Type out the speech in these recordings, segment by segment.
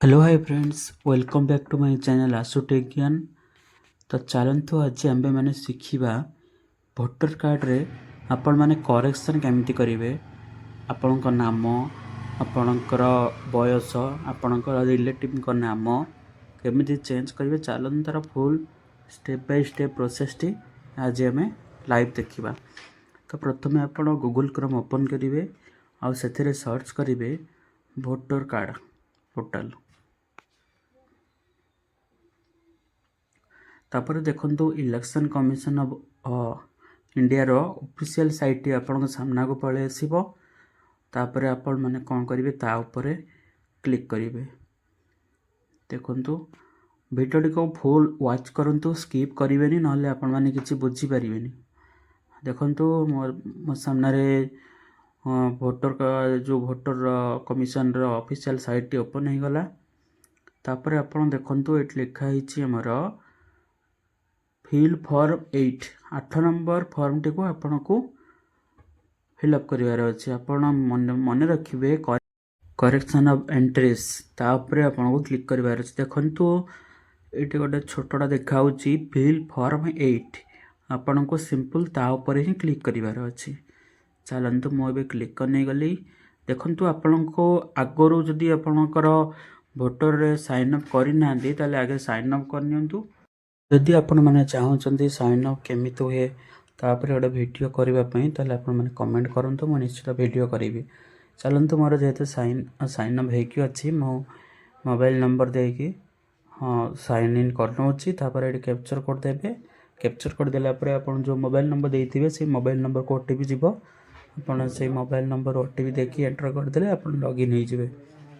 Hello hi friends, welcome back to my channel Ashu tech Gyan. तो चलतु आज आम मैंने शिखा भोटर कार्ड रे आपण मैंने करेक्शन केमिति करेंगे। आपण नाम, आपणकर बयस, आपणकर रिलेटिव नाम केमिति चेंज करेंगे। चलतु तार full step by step process T आज आम लाइव देखा। तो प्रथम आप गूगल क्रोम ओपन करेंगे आउ से सर्च करेंगे भोटर कार्ड पोर्टाल। तापर देखंतु इलेक्शन कमिशन ऑफ इंडिया रो ऑफिशियल साइट आपन सामना को पळे आसीबो। तापर आपण माने कोन करिवे ता ऊपर क्लिक करिवे। देखंतु वीडियो को फुल वॉच करंतु, स्किप करिवेनी नहले आपण माने किछि बुझी परिवेनी। देखंतु मो सामने रे वोटर का जो वोटर कमिशन रो ऑफिशियल साइट ओपन हे गला। तापर आपण देखंतु एट लिखा हिछि हमर फिल फॉर्म 8 नंबर फॉर्म टी को आपन को फिलअप करिवार अछि। आपण मन रखिबे करेक्शन ऑफ एंट्रीज ता ऊपर आपन को क्लिक करिवार अछि। देखंतु एटी गोटे छोटोटा देखाउची फिल फॉर्म 8 आपन को सिंपल ता ऊपर ही क्लिक करिवार अछि। चलंतु मो बे क्लिक करने गली। देखंतु आपन को आगरो जदी आपनकर वोटर रे साइन अप करिना दी ताले आगे साइन अप करनियंतु। जदि आपण माने चाहउचंती साइन अप केमिति हुए तापर गोटे वीडियो करबा पई ताले आपण माने कमेंट करंतु, मो निश्चित वीडियो करिवि। चलंतु मोर जेते साइन अप हेकि अछि मो मोबाइल नंबर देकी साइन इन करनोछि। तापर एडी कैप्चर कोड देबे। कैप्चर कोड देला परे आपण जो मोबाइल नंबर देइथिबे से मोबाइल नंबर को ओटीपी जीवो। आपण से मोबाइल नंबर ओटीपी देखि एंटर कर देले आपण लॉगिन हो जिवे।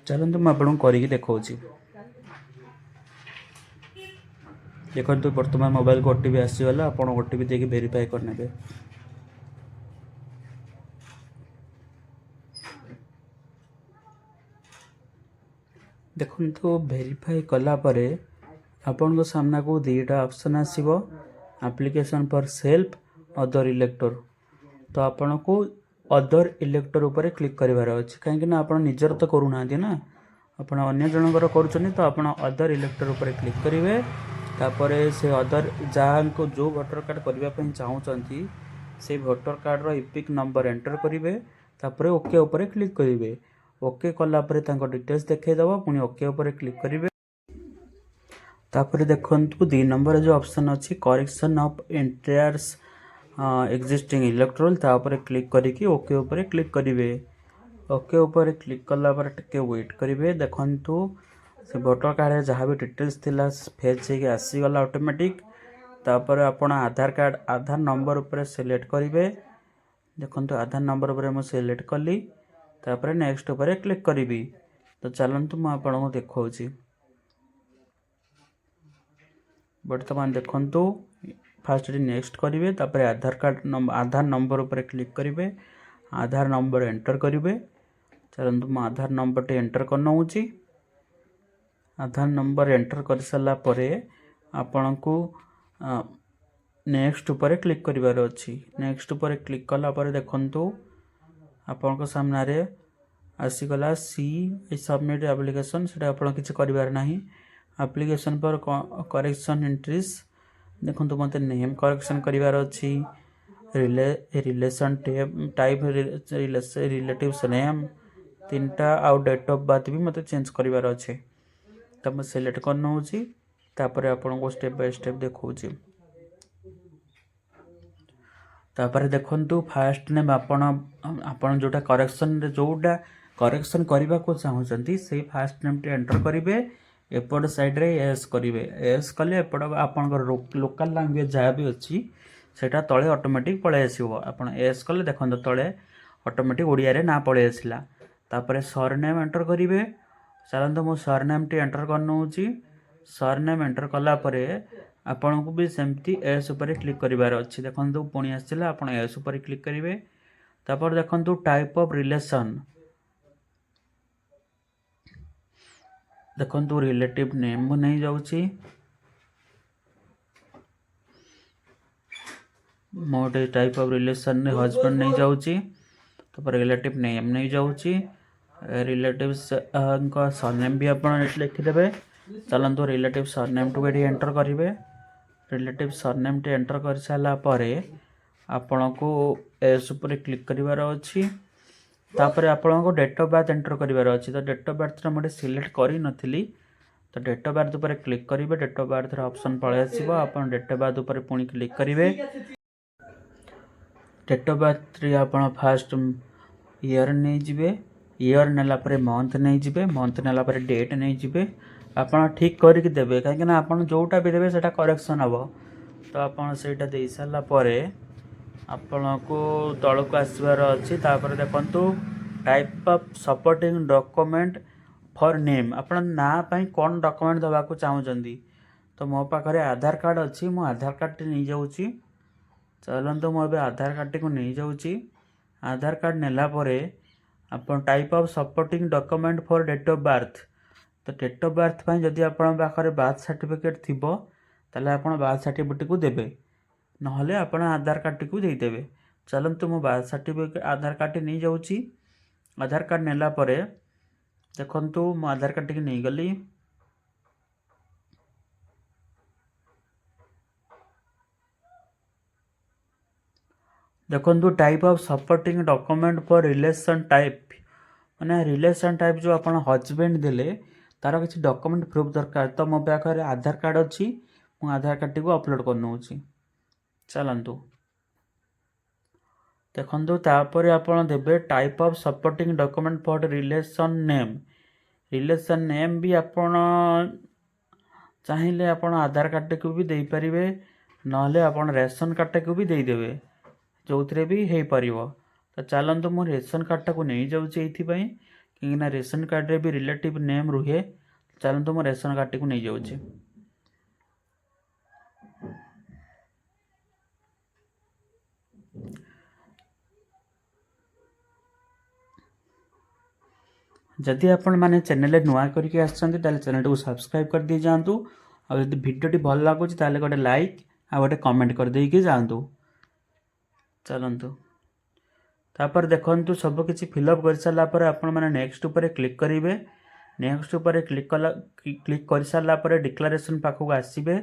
चलंतु म आपण करिकि देखौछि। देखो बर्तमान मोबाइल को ओटीपी आसीगला, आपण ओटीपी देके वेरीफाई करनेबे। देखो वेरीफाई कला परे आपण को सामना को दीटा ऑप्शन आसीबो, application for self, other elector. तो आपण को अदर इलेक्टर ऊपर क्लिक करिवार अछि। काहे कि ना आपण निजर तो करू ना दी ना, आपण अन्य जनकर करूछनी। तो आपण अदर इलेक्टर ऊपर क्लिक करिवे। तापरे से अदर जहाँ को जो वोटर कार्ड करबा पई चाहउचंती से वोटर कार्ड रो इपिक नंबर एंटर करिवे। तापरे ओके ऊपर क्लिक करिवे। ओके कला परे तांको डिटेल्स देखाई दबो, पुनी ओके ऊपर क्लिक करिवे। तापरे देखंतु 2 नंबर जो ऑप्शन अछि करेक्शन ऑफ एंट्रियर्स एग्जिस्टिंग इलेक्टोरल, ता ऊपर क्लिक करिकि ओके ऊपर क्लिक करिवे। ओके ऊपर क्लिक कला पर टिके वेट करिवे। देखंतु से वोटर कार्ड जहाँ भी डिटेल्स थिला फेच हे आसी गला ऑटोमेटिक। तापर आपण आधार कार्ड आधार नंबर ऊपर सिलेक्ट करिवे। देखंतु आधार नंबर ऊपर म सिलेक्ट कली। तापर नेक्स्ट ऊपर क्लिक करिवि। तो चलंतु म आपण को देखौछि। वर्तमान देखंतु फास्ट नेक्स्ट करिवे। तापर आधार नंबर ऊपर क्लिक करिवे। आधार नंबर एंटर करिवे। चलंतु म आधार नंबर टे एंटर करनौछि। आधार नंबर एंटर कर साला परे आपण को नेक्स्ट ऊपर क्लिक करिवार अछि। नेक्स्ट ऊपर क्लिक कला परे देखंतु आपण को सामने रे आसी गला सी सबमिट एप्लीकेशन। सेटा आपण किछ करिवार नाही। एप्लीकेशन पर करेक्शन एंट्रीज देखंतु मते नेम करेक्शन करिवार अछि। रिलेशन टाइप रिलेटिव्स नेम तीनटा आउ डेट ऑफ बर्थ भी मते चेंज करिवार अछि। तब मैं सिलेक्ट करना होची। तापर आपण को स्टेप बाय स्टेप देखौची। तापर देखंतु फास्ट नेम आपण जोटा करेक्शन करबा को चाहउचंती से फास्ट नेम टे एंटर करिवे। एपड साइड रे एस करिवे। एस कले एपड आपण लोकल लैंग्वेज जहाँ भी अछि सेटा तळे ऑटोमेटिक पळे आसीबो। आपण एस कले देखंतु तळे ऑटोमेटिक ओडिया रे ना पळे आसिला। तापर सरनेम एंटर करिवे। चलंतु मो सरनेम टी एंटर करनौछि। सरनेम एंटर कला परे आपण को भी सेमती एस ऊपर क्लिक करिवार अछि। देखंतु पुणी आसिला, आपण एस ऊपर क्लिक करिवे। तापर देखंतु टाइप ऑफ रिलेशन, देखंतु रिलेटिव नेम नहीं जाउछि। मोटे टाइप ऑफ रिलेशन ने हस्बैंड नहीं जाउछि। तापर रिलेटिव नेम नहीं जाउछि। रिलेटिव्स सरनेम भी आप लिखिदेवे। चलतु रिलेटिव सरनेम टू ये एंटर करेंगे। रिलेटिव सरनेम टी एंटर कर सारापर आपण को एस उपर क्लिक करार अच्छी। तापर आपण को डेट ऑफ बर्थ एंटर करार अच्छी। तो डेट ऑफ बर्थ मुझे सिलेक्ट करी नथिली, तो डेट ऑफ बर्थ उपर क्लिक करेंगे। डेट ऑफ बर्थ ऑप्शन पलि आसो। आप डेट ऑफ बर्थ उपर पुणी क्लिक करेंगे। डेट ऑफ बर्थ आप फास्ट ईयर नहीं जिवे। ईयर नेला परे मंथ नहीं जिवे। मंथ नेला परे डेट नहीं जिवे। आपन ठीक करके देवे, कहीं आपन जोटा भी देवे सेटा करेक्शन हम। तो आपन सेटा दे सारा परे आपन को तल को आसबार अच्छी। तापर देखंतु type of supporting document for name. आपन ना पई कौन डॉक्यूमेंट दबा को चाहउचंदी। तो मो पाखरे आधार कार्ड अच्छी, मो आधार कार्ड टी नहीं जाउची। चलंतु मो बे आधार कार्ड टी को नहीं जाउची। आधार कार्ड नेला परे आपन type of supporting document for date of birth. तो डेट ऑफ बर्थ पाई जदि आपन पाखरे बर्थ सर्टिफिकेट थिबो ताले आपन बर्थ सर्टिफिकेट को देबे, नहले आपन आधार कार्ड को देदेवे। चलंतु मो बर्थ सर्टिफिकेट आधार कार्ड नहीं जाउची। आधार कार्ड नेला परे देखंतु मो आधार कार्ड टी नहीं गली। देखंतु type of supporting document for relation type, माने रिलेशन टाइप जो आपन हस्बैंड देले तार किसी डॉक्यूमेंट प्रूफ दरकार। तो मो पाखरे आधार कार्ड अच्छी, मो आधार कार्ड को अपलोड कर नउची। चलंतु देखंतु तापर आपन देबे type of supporting document for relation name. Relation name भी आपन चाहिए आपन आधार कार्ड को भी दे परिवे, नहले आपन रेशन कार्ड को भी दे देबे, जो थे भी हो पार। तो चलतु मो रेशन कार्ड को नहीं जाऊँगी ये कहीं रेशन कार्ड रे भी रिलेटिव नेम रुहे। चलतु मो रेशन कार्ड को नहीं जाऊँगी। जदि आपण मैंने चैनल नुआ करके आसछन्ती ताले चैनल को सब्सक्राइब कर दी जातु। और यदि वीडियो भल लगुच ताले गोटे लाइक आ गोटे कमेंट कर देके जातु। चलतु तापर देखंतु सब किसी फिलअप कर सारा पर आपण मैंने नेक्स्ट ऊपर क्लिक करेंगे। नेक्स्ट ऊपर क्लिक कर सारा पर डिक्लेरेशन पाखक आसबे।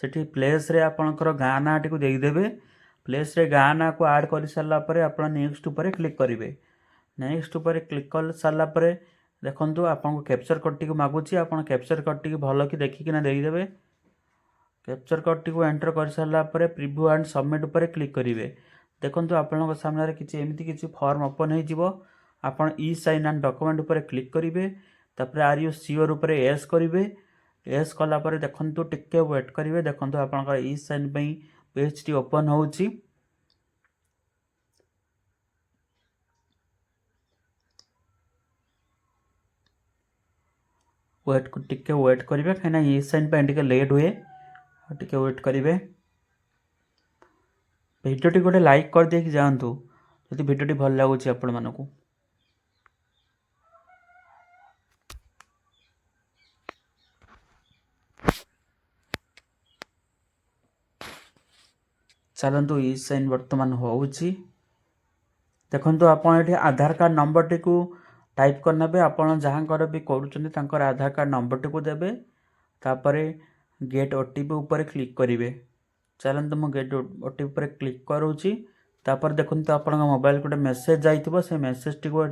सेठी प्लेस रे आपणकर गाँ ना टी को देदेवे। प्लेस रे गाँ ना को ऐड कर सारा पर आपण नेक्स्ट ऊपर क्लिक करेंगे। नेक्स्ट ऊपर क्लिक कर सारा पर देखंतु आपन कैप्चर कोड टी को मागुची। आपन कैप्चर कोड टी भल कि देखिकिना देदेवे। कैप्चर कोड टी को एंटर कर सारा पर प्रिव्यू एंड सबमिट ऊपर क्लिक करेंगे। देखंतु आपन सामने किसी एमती किसी फॉर्म ओपन हो जिवो। आपन ई साइन एंड डॉक्यूमेंट ऊपर क्लिक करेंगे। तापर आर यू श्योर ऊपर यस करेंगे। यस कला पर देखंतु टिके वेट करेंगे। देखंतु आपन ई साइन पई पेज टी ओपन होउची। वेट टिके वेट करेंगे कहीं ई साइन पे टिके लेट हुए। टिके वेट करेंगे। भिडियोटी गोटे लाइक कर देकी जातु यदि भिडियोटी भल लगुच आपण मानकु। चलतु ई साइन वर्तमान होउची। देखंतु आपण एठी आधार कार्ड नंबर टी को टाइप करना बे आपण जहां कर भी करूचंदी तांकर आधार कार्ड नंबर टी को देबे। तापरे गेट ओटीपी ऊपर क्लिक करेंगे। चलते मो गेट ओटीपी पर क्लिक करूँगी। तापर देखते आप मोबाइल गोटे मेसेज जाइए। से मेसेज टी को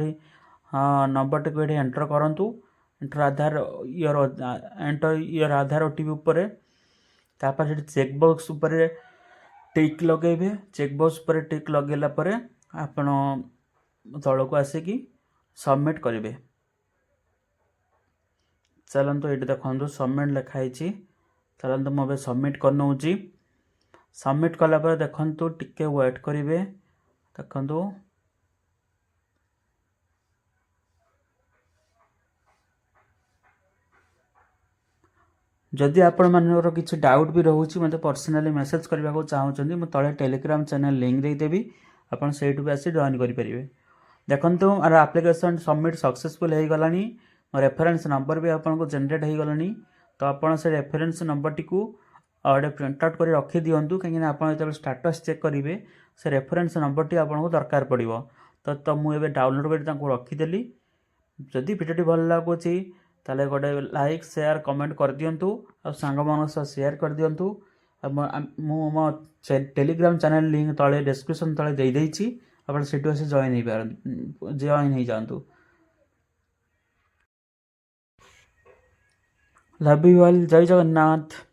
नंबर टी को एंटर करूँ। Enter Aadhaar your Aadhaar OTP ऊपर। तापर चेकबॉक्स ऊपर टिक लगे। चेकबॉक्स पर टिक लगेला पर आपण तल को आसिकी सबमिट करेंगे। चलतु ये देखो सबमिट लिखाई। चलते मुझे सबमिट कर नौची। सबमिट कला पर देखंतु टिके वेट करेंगे। देखंतु जदि आपण मानकर किसी डाउट भी रोचे मत पर्सनाली मेसेज करने को चाहूँगी मुझे तले टेलीग्राम चैनल लिंक देदेवी। आपड़ से आसी जॉइन करेंगे। देखंतु आर एप्लिकेशन सबमिट सक्सेसफुल हो गला। रेफरेंस नंबर भी आपको जनरेट हो गला। तो आपड़ से रेफरेंस नंबर टी को गोटे प्रिंट आउट कर रखी दिंतु कहीं जो स्टाटस चेक करेंगे से रेफरेंस नंबर टी आपको दरकार पड़ो। तो मुझे डाउनलोड कर रखीदेली। जदि भिडियोटी भल लगुच ताले गोटे लाइक शेयर कमेंट कर दिंतु और सांग सह शेयर कर दिंतु। मो टेलीग्राम चैनल लिंक तले डिस्क्रिप्शन तले दे देइछि आपण सेटु से जॉइन हो जातु। लव यू ऑल, जय जगन्नाथ।